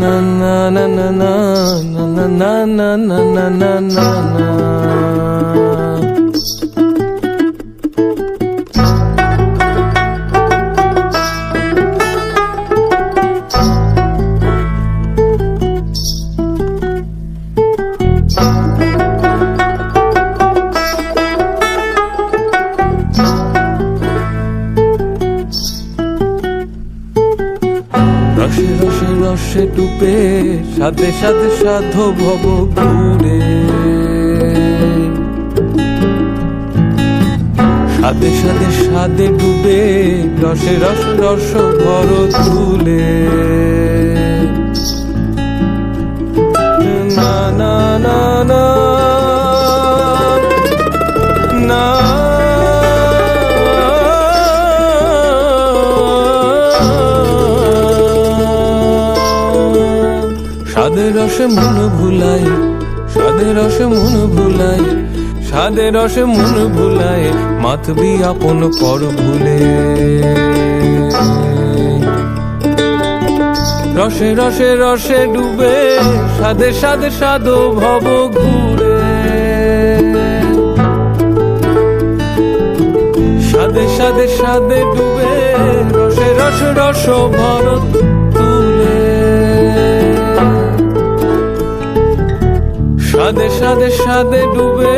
na na na na na na na na na na na na. রসে রসে রসে ডুবে সাধে সাধে সাধো ভব ঘুরে, সাধে সাধে সাধে ডুবে রসে রসে রস ভর তুলে। না না না না না সাধে রসে মন ভুলাই, সাধে রসে মন ভুলাই, সাধে রসে মন ভুলাই, মাতবি আপন কর ভুলে। রসে রসে রসে ডুবে সাধে সাধে সাধো ভব ঘুরে, সাধে সাধে সাধে ডুবে রসে রসে রস ভর তুলে। সাধে সাধে সাধে ডুবে